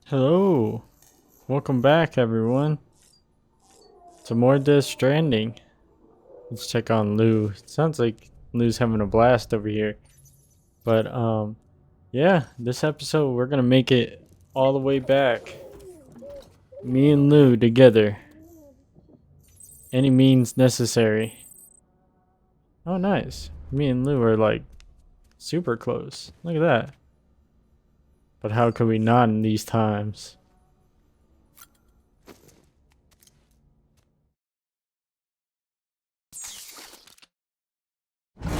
Hello, welcome back everyone to more Death Stranding. Let's check on Lou. Sounds like Lou's having a blast over here. But yeah, this episode we're gonna make it all the way back. Me and Lou together. Any means necessary. Oh nice. Me and Lou are like super close. Look at that. But how could we not in these times? This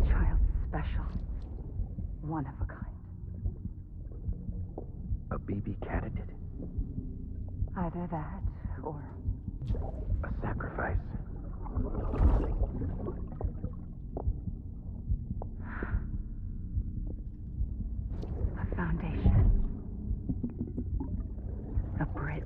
child is special. One of a kind. A baby candidate? Either that, or A sacrifice? a foundation. A bridge.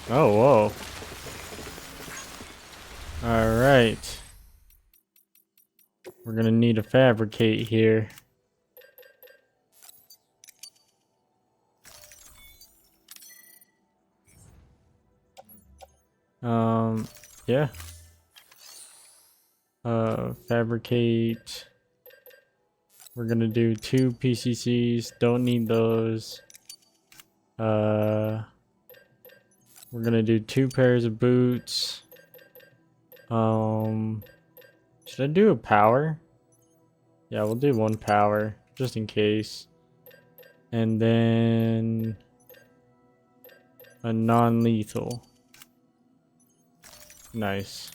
Oh whoa. Alright. We're gonna need to fabricate here. Yeah. Fabricate. We're gonna do 2 PCCs. Don't need those. We're gonna do 2 pairs of boots. Should I do a power? Yeah, we'll do 1 power just in case. And then a non-lethal. Nice.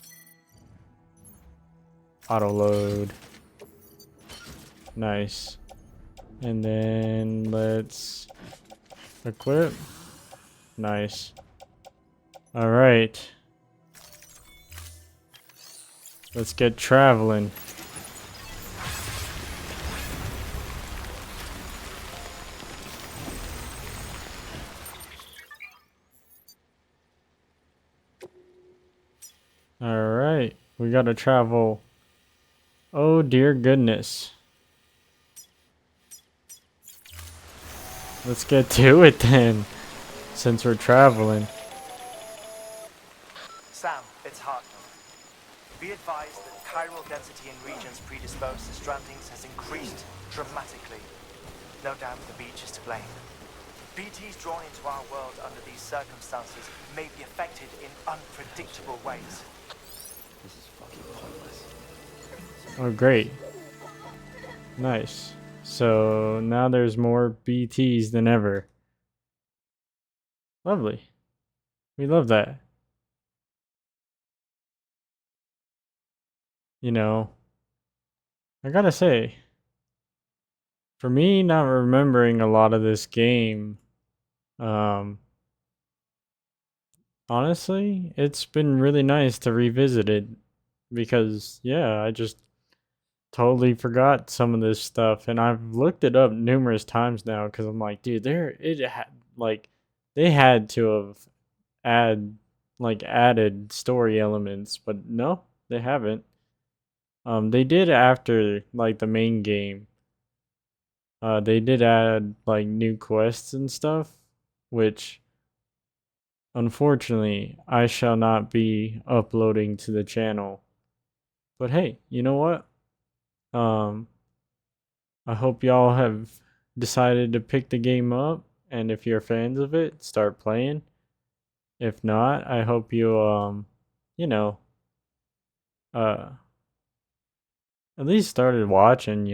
Auto load. Nice. And then let's equip. Nice. All right. Let's get traveling. All right. We got to travel. Oh dear goodness. Let's get to it then, since we're traveling. Sam, it's Hartman. Be advised that chiral density in regions predisposed to strandings has increased dramatically. No doubt the beach is to blame. BTs drawn into our world under these circumstances may be affected in unpredictable ways. This is fucking pointless. Oh great. Nice. So now there's more BTs than ever. Lovely. We love that. You know, I gotta say, for me not remembering a lot of this game, honestly, it's been really nice to revisit it because, yeah, I just totally forgot some of this stuff, and I've looked it up numerous times now because I'm like, dude, like they had to have added story elements, but no, they haven't. They did after like the main game. They did add like new quests and stuff, which unfortunately I shall not be uploading to the channel. But hey, you know what? Um, I hope y'all have decided to pick the game up, and if you're fans of it, start playing. If not, I hope you you know, uh at least started watching,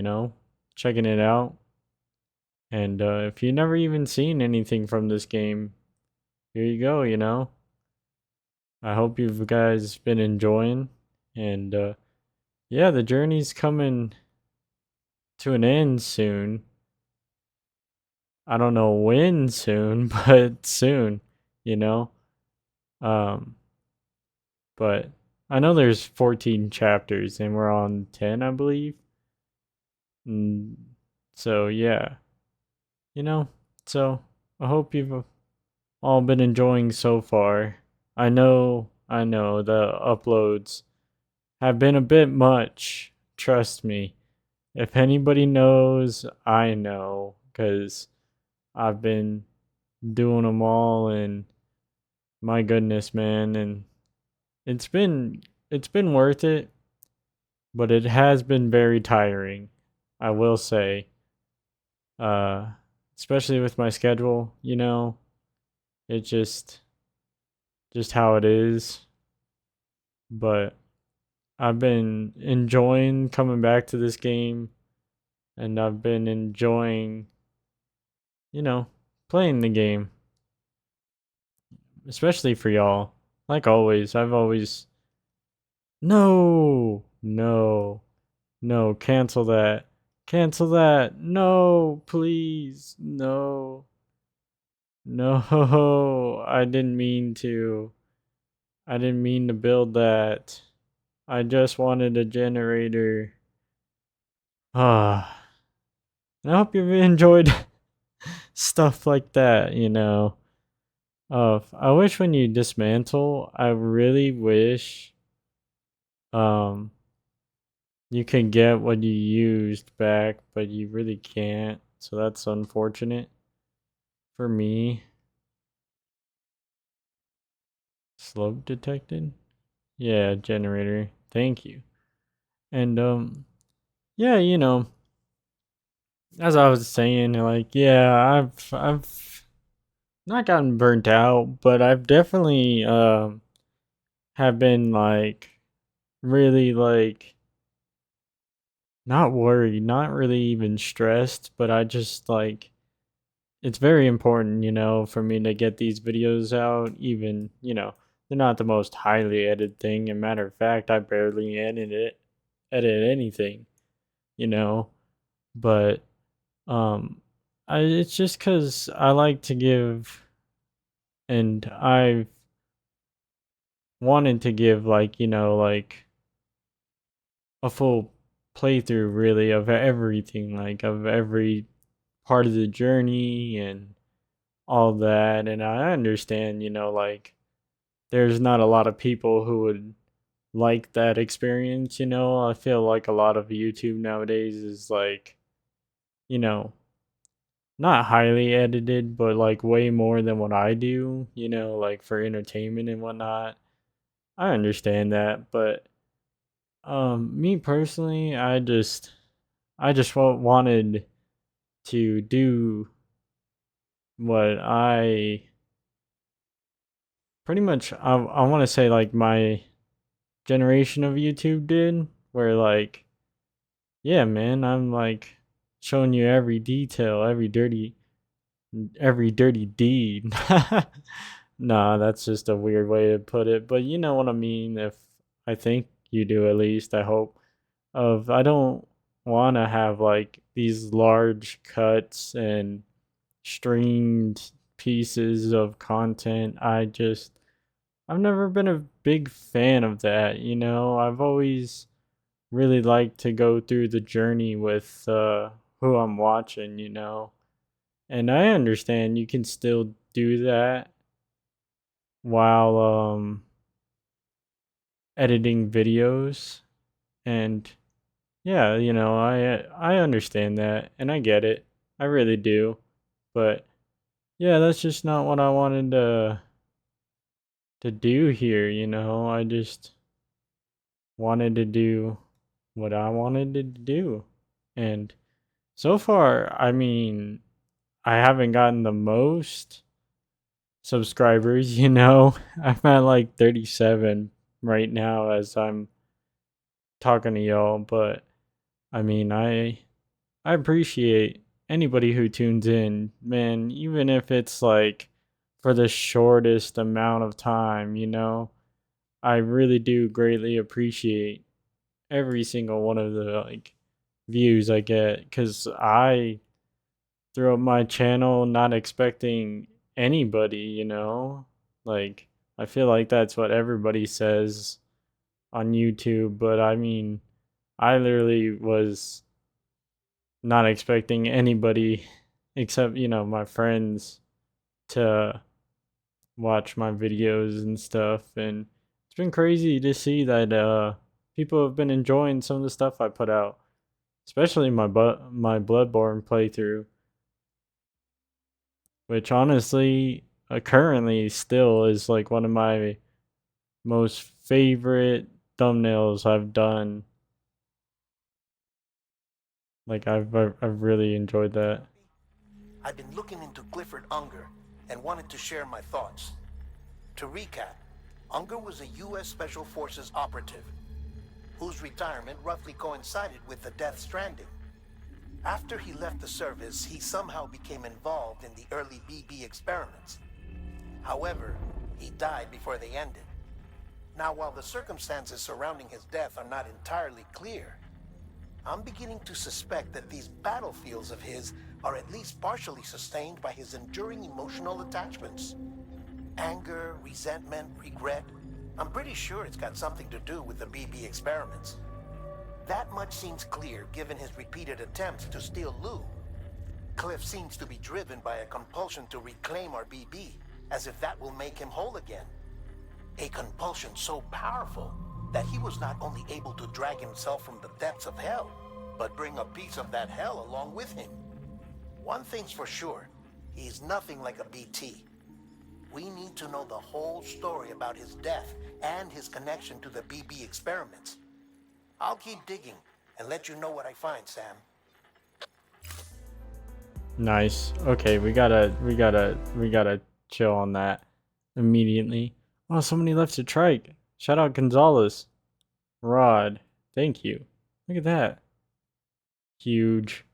checking it out. And if you never even seen anything from this game, here you go. I hope you guys been enjoying, and yeah, the journey's coming to an end soon. I don't know when soon, but soon, you know. Um, but I know there's 14 chapters and we're on 10, I believe. Mm, so yeah, you know. So I hope you've all been enjoying so far. I know the uploads have been a bit much. Trust me. If anybody knows, I know, because I've been doing them all, and my goodness, man, and it's been it's been worth it, but it has been very tiring. I will say, uh, especially with my schedule, it's just how it is. But I've been enjoying coming back to this game, and I've been enjoying, you know, playing the game, especially for y'all. Like always, I've always no, no, no, cancel that. Cancel that. No, please. No. No, I didn't mean to. I didn't mean to build that. I just wanted a generator. Ah. I hope you've enjoyed stuff like that. I wish when you dismantle, I really wish um you can get what you used back, but you really can't. So that's unfortunate for me. Slope detected? Yeah, generator. Thank you. And yeah, as I was saying, like, yeah, I've not gotten burnt out, but I've definitely have been like really like not worried, not really even stressed, but I just like it's very important, for me to get these videos out, even, they're not the most highly edited thing. And matter of fact, I barely edit anything, you know. But it's just cuz I like to give, and I've wanted to give, like, like a full playthrough really of everything, like of every part of the journey and all that. And I understand, like there's not a lot of people who would like that experience. I feel like a lot of YouTube nowadays is like, you know, not highly edited, but like way more than what I do, like for entertainment and whatnot. I understand that, but me personally, I just wanted to do what I pretty much I want to say like my generation of YouTube did, where like, yeah, man, I'm like showing you every detail, every dirty deed. Nah, that's just a weird way to put it, but you know what I mean. If I think you do, at least I hope. Of I don't want to have like these large cuts and streamed pieces of content. I've never been a big fan of that. I've always really liked to go through the journey with who I'm watching. And I understand you can still do that while editing videos. And yeah, I understand that and I get it. I really do. But yeah, that's just not what I wanted to do here. I just wanted to do what I wanted to do. And so far, I mean, I haven't gotten the most subscribers. I'm at like 37 right now as I'm talking to y'all, but I mean, I appreciate anybody who tunes in, man, even if it's like for the shortest amount of time. I really do greatly appreciate every single one of the like views I get, cuz throughout my channel, not expecting anybody, you know? Like, I feel like that's what everybody says on YouTube, but I mean, I literally was not expecting anybody except, you know, my friends to watch my videos and stuff. And it's been crazy to see that people have been enjoying some of the stuff I put out, especially my Bloodborne playthrough, which honestly currently still is like one of my most favorite thumbnails I've done. Like I've really enjoyed that. I've been looking into Clifford Unger and wanted to share my thoughts. To recap, Unger was a U.S. Special Forces operative whose retirement roughly coincided with the Death Stranding. After he left the service, he somehow became involved in the early BB experiments. However, he died before they ended. Now, while the circumstances surrounding his death are not entirely clear, I'm beginning to suspect that these battlefields of his are at least partially sustained by his enduring emotional attachments. Anger, resentment, regret. I'm pretty sure it's got something to do with the BB experiments. That much seems clear given his repeated attempts to steal Lou. Cliff seems to be driven by a compulsion to reclaim our BB, as if that will make him whole again. A compulsion so powerful that he was not only able to drag himself from the depths of hell, but bring a piece of that hell along with him. One thing's for sure, he's nothing like a BT. We need to know the whole story about his death and his connection to the BB experiments. I'll keep digging and let you know what I find, Sam. Nice. Okay, we gotta chill on that immediately. Oh, somebody left a trike. Shout out Gonzalez. Rod. Thank you. Look at that. Huge.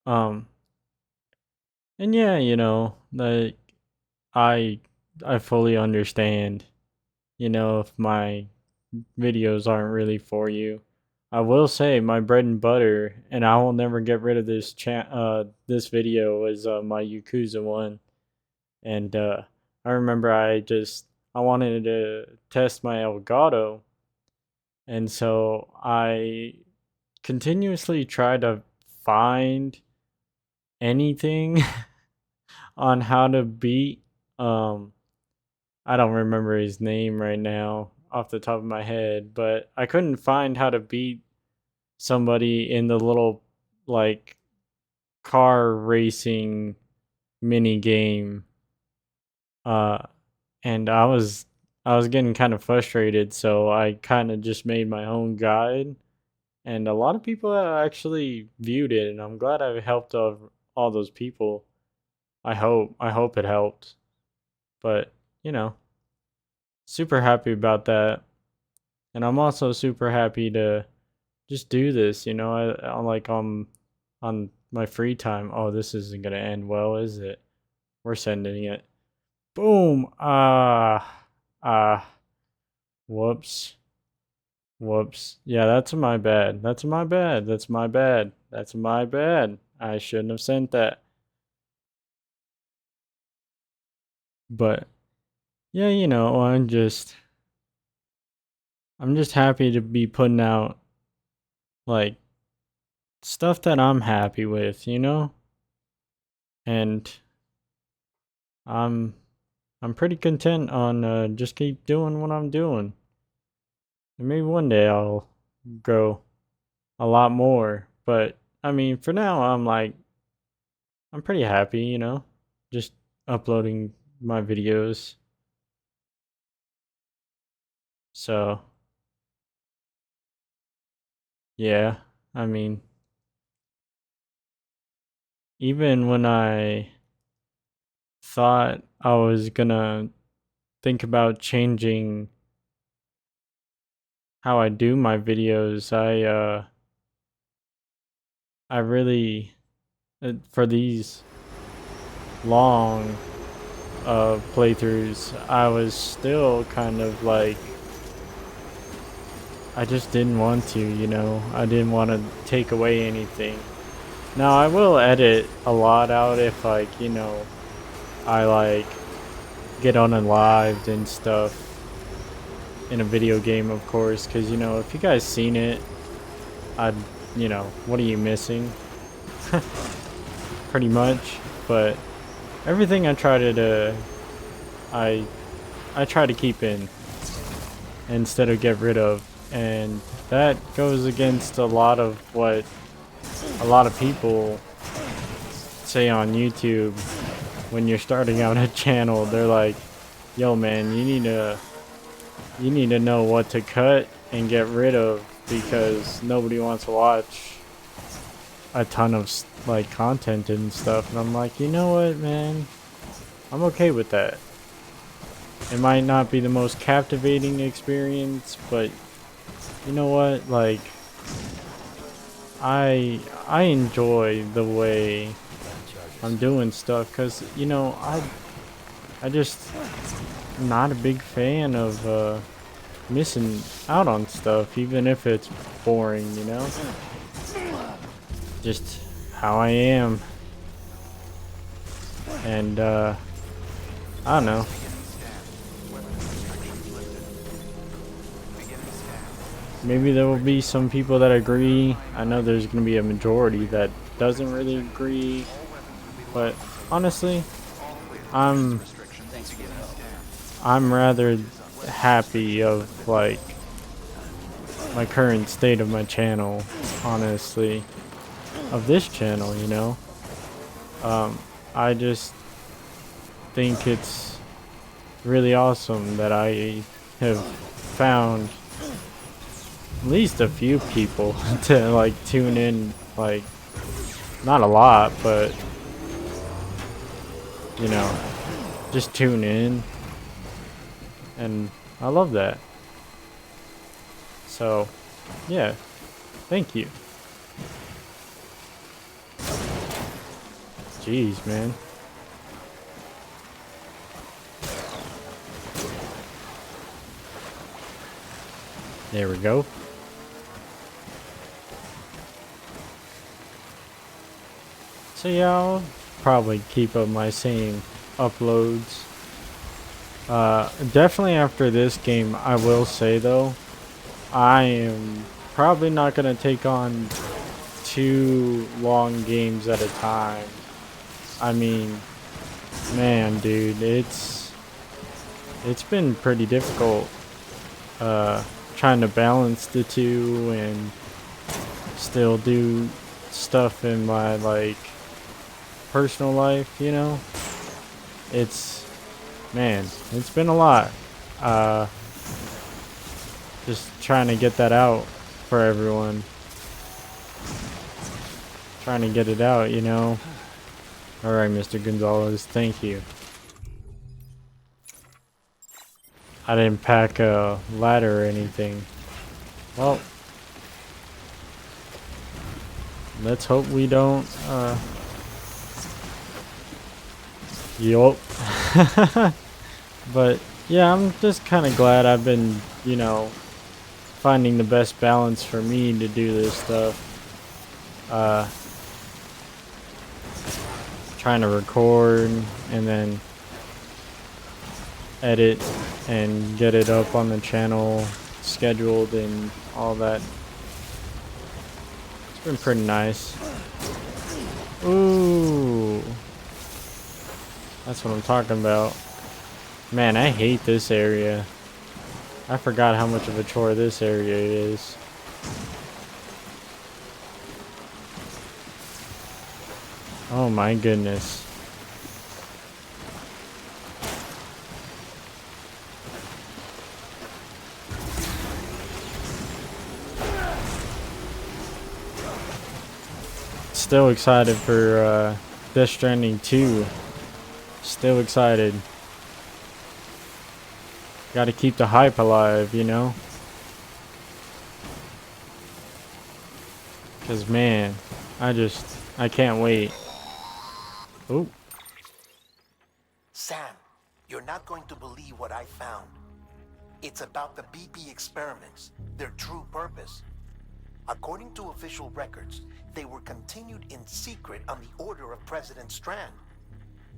And yeah, you know, like I I fully understand, you know, if my videos aren't really for you. I will say my bread and butter, and I will never get rid of this video is my Yakuza one. And I remember I wanted to test my Elgato, and so I continuously tried to find anything on how to beat I don't remember his name right now off the top of my head, but I couldn't find how to beat somebody in the little like car racing mini game. Uh and I was getting kind of frustrated, so I kind of just made my own guide, and a lot of people actually viewed it, and I'm glad I helped all those people. I hope it helped. But, you know, super happy about that. And I'm also super happy to just do this, you know. I like on my free time. Oh, this isn't gonna end well, is it? We're sending it. Boom. Whoops. Whoops. Yeah, that's my bad. That's my bad. That's my bad. That's my bad. I shouldn't have sent that. But yeah, you know, I'm just happy to be putting out like stuff that I'm happy with, you know? And I'm I'm pretty content on just keep doing what I'm doing. And maybe one day I'll grow a lot more, but I mean, for now I'm pretty happy, you know, just uploading my videos. So, yeah, I mean, even when I thought I was gonna think about changing how I do my videos, I really for these long playthroughs, I was still kind of like I just didn't want to, you know. I didn't want to take away anything. Now I will edit a lot out if like, you know, I like get unalived and stuff in a video game, of course, because you know, if you guys seen it, I'd, you know, what are you missing? Pretty much. But everything I try to I try to keep in instead of get rid of, and that goes against a lot of what a lot of people say on YouTube when you're starting out a channel. They're like, yo man, you need to know what to cut and get rid of because nobody wants to watch a ton of like content and stuff. And I'm like, you know what, man, I'm okay with that. It might not be the most captivating experience, but you know what, like I enjoy the way I'm doing stuff, because you know, I just not a big fan of missing out on stuff, even if it's boring, you know? Just how I am. And I don't know. Maybe there will be some people that agree. I know there's going to be a majority that doesn't really agree. But honestly, I'm rather happy of like my current state of my channel, honestly, of this channel, you know. I just think it's really awesome that I have found at least a few people to like tune in, like not a lot, but you know, just tune in, and I love that. So yeah, thank you. Jeez, man. There we go. So yeah, I'll probably keep up my same uploads. Definitely after this game, I will say though, I am probably not gonna take on 2 long games at a time. I mean, man, dude, it's been pretty difficult trying to balance the two and still do stuff in my like personal life, you know. It's, man, it's been a lot. Just trying to get that out for everyone. Trying to get it out, you know. Alright, Mr. Gonzalez, thank you. I didn't pack a ladder or anything. Well, let's hope we don't, yup. But, yeah, I'm just kind of glad I've been, you know, finding the best balance for me to do this stuff. Trying to record and then edit and get it up on the channel scheduled and all that. It's been pretty nice. Ooh, that's what I'm talking about. Man, I hate this area. I forgot how much of a chore this area is. Oh my goodness. Still excited for Death Stranding 2. Still excited. Gotta keep the hype alive, you know? Cause man, I can't wait. Oh. Sam, you're not going to believe what I found. It's about the BP experiments, their true purpose. According to official records, they were continued in secret on the order of President Strand,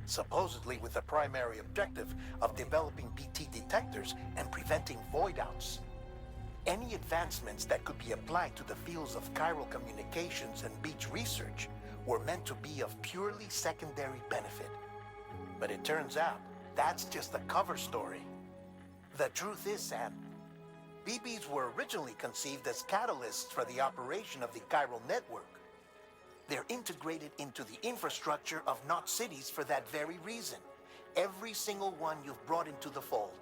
supposedly with the primary objective of developing BT detectors and preventing void-outs. Any advancements that could be applied to the fields of chiral communications and beach research were meant to be of purely secondary benefit. But it turns out, that's just a cover story. The truth is, Sam, BBs were originally conceived as catalysts for the operation of the chiral network. They're integrated into the infrastructure of Knot cities for that very reason. Every single one you've brought into the fold.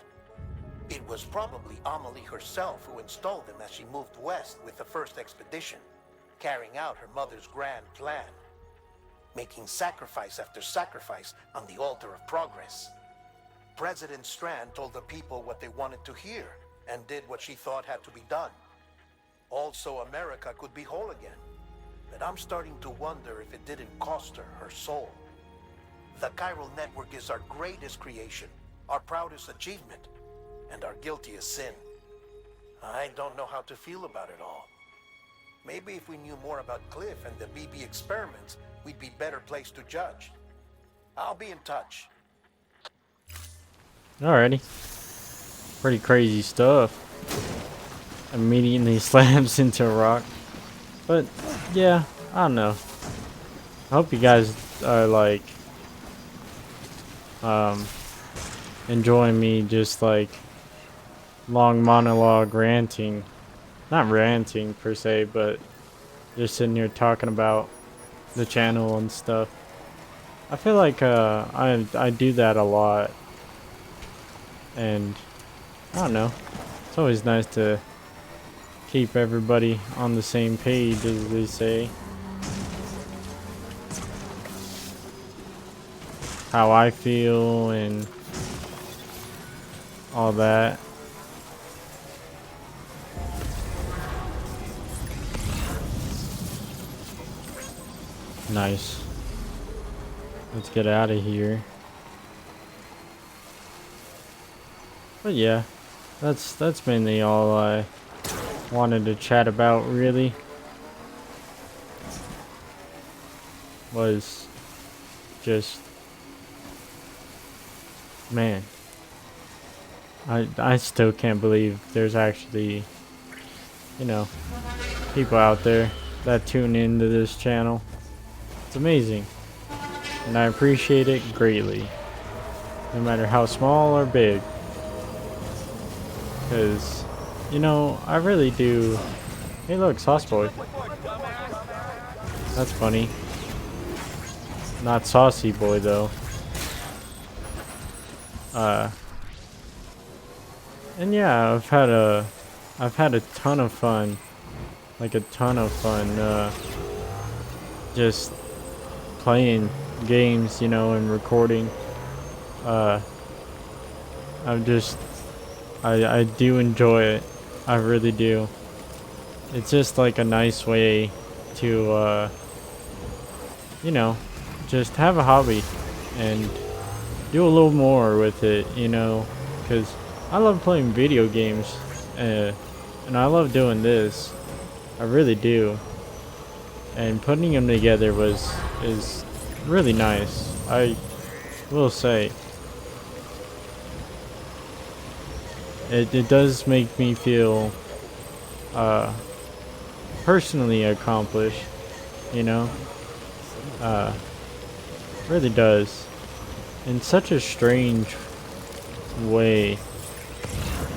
It was probably Amelie herself who installed them as she moved west with the first expedition, carrying out her mother's grand plan, making sacrifice after sacrifice on the altar of progress. President Strand told the people what they wanted to hear and did what she thought had to be done. Also, America could be whole again. But I'm starting to wonder if it didn't cost her her soul. The chiral network is our greatest creation, our proudest achievement, and our guiltiest sin. I don't know how to feel about it all. Maybe if we knew more about Cliff and the BB experiments, we'd be better placed to judge. I'll be in touch. Alrighty. Pretty crazy stuff. Immediately slams into a rock. But yeah, I don't know. I hope you guys are like enjoying me just like long monologue ranting. Not ranting per se, but just sitting here talking about the channel and stuff. I feel like I do that a lot. And I don't know. It's always nice to keep everybody on the same page, as they say. How I feel and all that. Nice. Let's get out of here. But yeah, that's mainly all I wanted to chat about, really. Was just, man, I still can't believe there's actually, you know, people out there that tune into this channel. It's amazing, and I appreciate it greatly, no matter how small or big. Because, you know, I really do. Hey, look, Sauce Boy. That's funny. Not Saucy Boy, though. And yeah, I've had a ton of fun. Like a ton of fun. Just playing games, you know, and recording. I do enjoy it. I really do. It's just like a nice way to, you know, just have a hobby and do a little more with it, you know, because I love playing video games, and I love doing this. I really do. And putting them together is really nice. I will say. It does make me feel personally accomplished, you know. Really does. In such a strange way.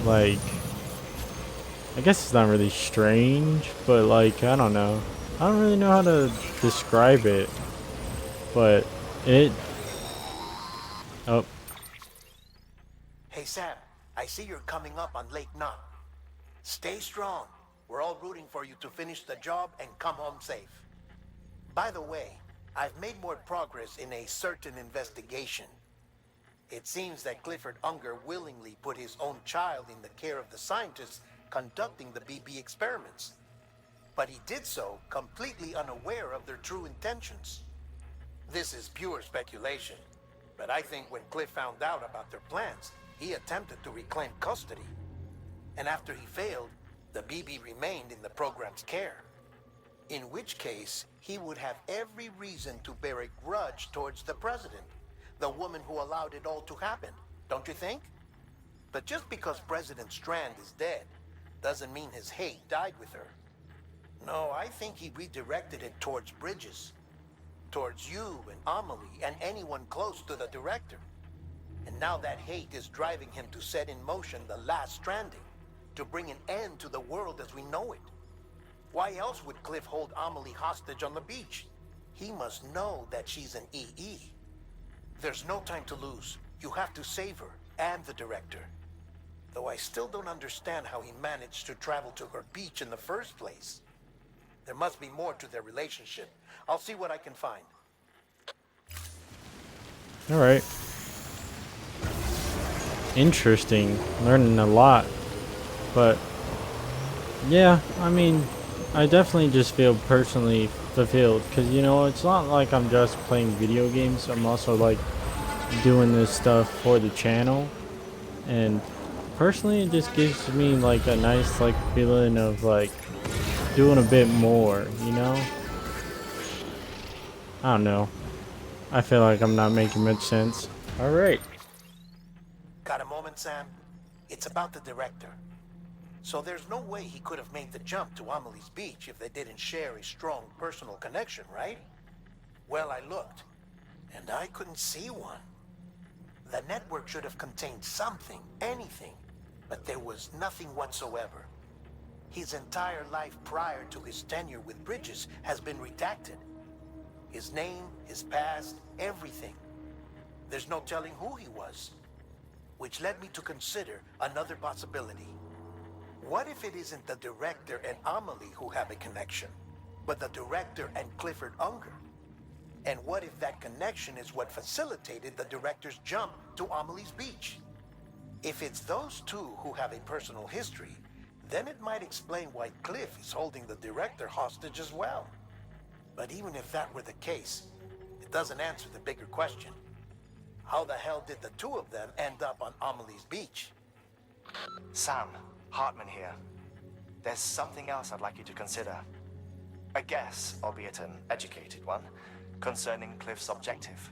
Like, I guess it's not really strange, but like, I don't know. I don't really know how to describe it. But it... Oh. Hey, Sam. I see you're coming up on Lake Knot. Stay strong. We're all rooting for you to finish the job and come home safe. By the way, I've made more progress in a certain investigation. It seems that Clifford Unger willingly put his own child in the care of the scientists conducting the BB experiments. But he did so completely unaware of their true intentions. This is pure speculation, but I think when Cliff found out about their plans, he attempted to reclaim custody. And after he failed, the BB remained in the program's care. In which case, he would have every reason to bear a grudge towards the president, the woman who allowed it all to happen, don't you think? But just because President Strand is dead, doesn't mean his hate died with her. No, I think he redirected it towards Bridges. Towards you and Amelie and anyone close to the director. And now that hate is driving him to set in motion the last stranding, to bring an end to the world as we know it. Why else would Cliff hold Amelie hostage on the beach? He must know that she's an EE. There's no time to lose. You have to save her and the director. Though I still don't understand how he managed to travel to her beach in the first place. There must be more to their relationship. I'll see what I can find. All right. Interesting. Learning a lot. But yeah, I mean, I definitely just feel personally fulfilled because, you know, it's not like I'm just playing video games. I'm also like doing this stuff for the channel, and personally it just gives me like a nice like feeling of like doing a bit more, you know? I don't know. I feel like I'm not making much sense. All right. Got a moment, Sam? It's about the director. So there's no way he could have made the jump to Amelie's beach if they didn't share a strong personal connection, right? Well, I looked, and I couldn't see one. The network should have contained something, anything, but there was nothing whatsoever. His entire life prior to his tenure with Bridges has been redacted. His name, his past, everything. There's no telling who he was. Which led me to consider another possibility. What if it isn't the director and Amelie who have a connection, but the director and Clifford Unger? And what if that connection is what facilitated the director's jump to Amelie's beach? If it's those two who have a personal history, then it might explain why Cliff is holding the director hostage as well. But even if that were the case, it doesn't answer the bigger question. How the hell did the two of them end up on Amelie's beach? Sam, Hartman here. There's something else I'd like you to consider. A guess, albeit an educated one, concerning Cliff's objective.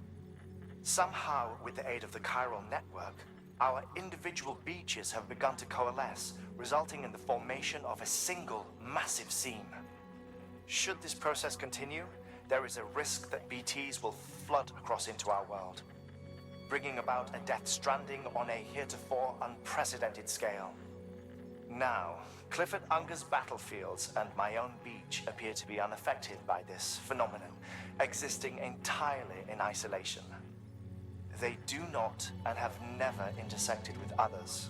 Somehow, with the aid of the chiral network, our individual beaches have begun to coalesce, resulting in the formation of a single massive seam. Should this process continue, there is a risk that BTs will flood across into our world, bringing about a Death Stranding on a heretofore unprecedented scale. Now, Clifford Unger's battlefields and my own beach appear to be unaffected by this phenomenon, existing entirely in isolation. They do not and have never intersected with others.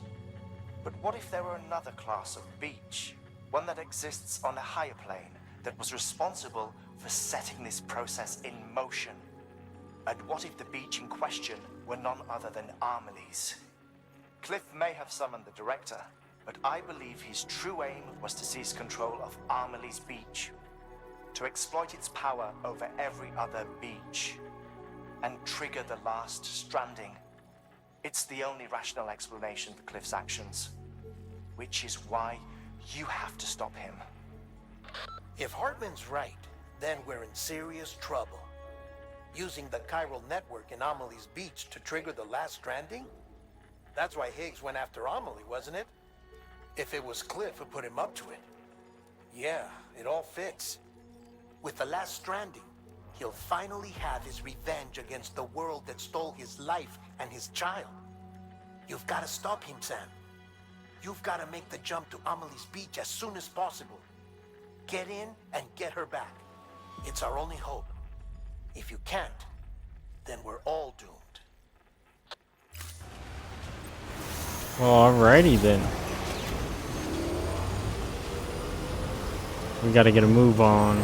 But what if there were another class of beach, one that exists on a higher plane, that was responsible for setting this process in motion? And what if the beach in question were none other than Amelie's? Cliff may have summoned the director, but I believe his true aim was to seize control of Amelie's beach, to exploit its power over every other beach, and trigger the last stranding. It's the only rational explanation for Cliff's actions, which is why you have to stop him. If Hartman's right, then we're in serious trouble. Using the chiral network in Amelie's beach to trigger the last stranding? That's why Higgs went after Amelie, wasn't it? If it was Cliff who put him up to it. Yeah, it all fits. With the last stranding, he'll finally have his revenge against the world that stole his life and his child. You've got to stop him, Sam. You've got to make the jump to Amelie's beach as soon as possible. Get in and get her back. It's our only hope. If you can't, then we're all doomed. Well, alrighty then. We gotta get a move on.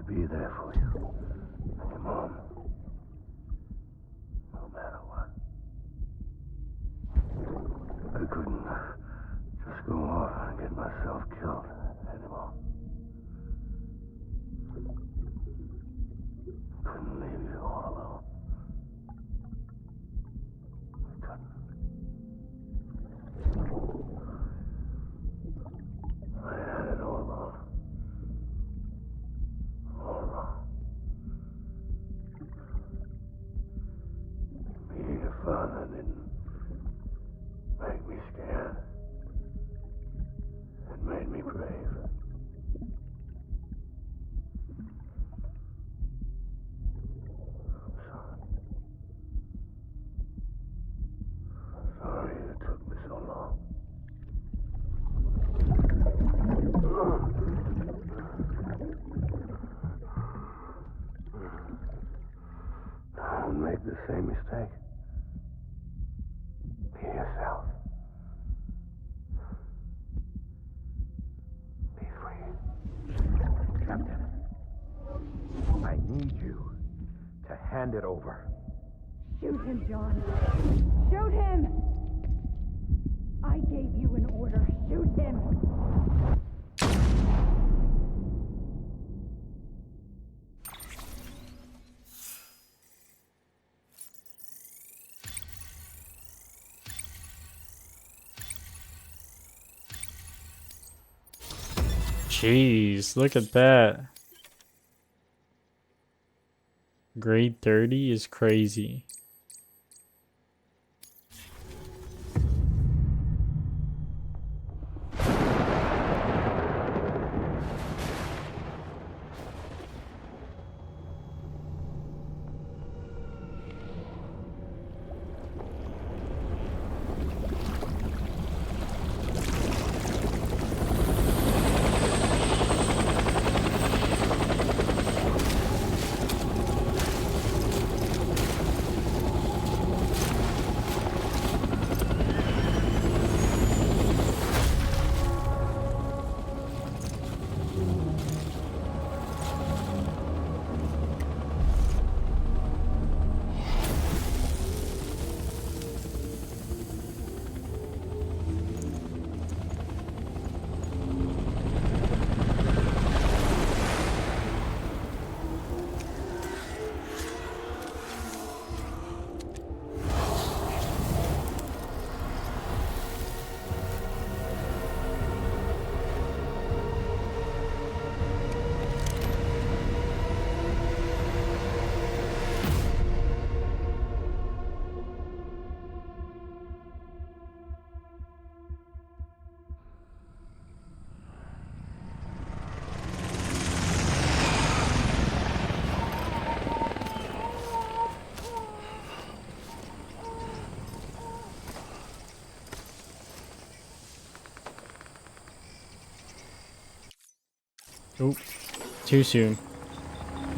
be there for you. And your mom. No matter what. I couldn't just go off and get myself killed anymore. Couldn't leave you all alone. I couldn't. I had it all wrong. All wrong. Being a father didn't make me scared. It made me brave. I'm sorry. Sorry it took me so long. Don't make the same mistake. Be yourself. Be free. Captain, I need you to hand it over. Shoot him, John. Shoot him! I gave you an order. Shoot him! Jeez, look at that. Grade 30 is crazy. Oop, too soon.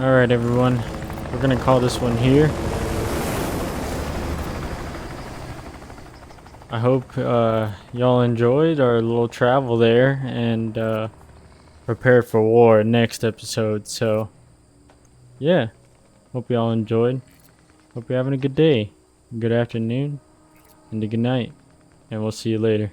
Alright everyone, we're gonna call this one here. I hope y'all enjoyed our little travel there and prepare for war next episode. So yeah, hope y'all enjoyed. Hope you're having a good day, good afternoon, and a good night. And we'll see you later.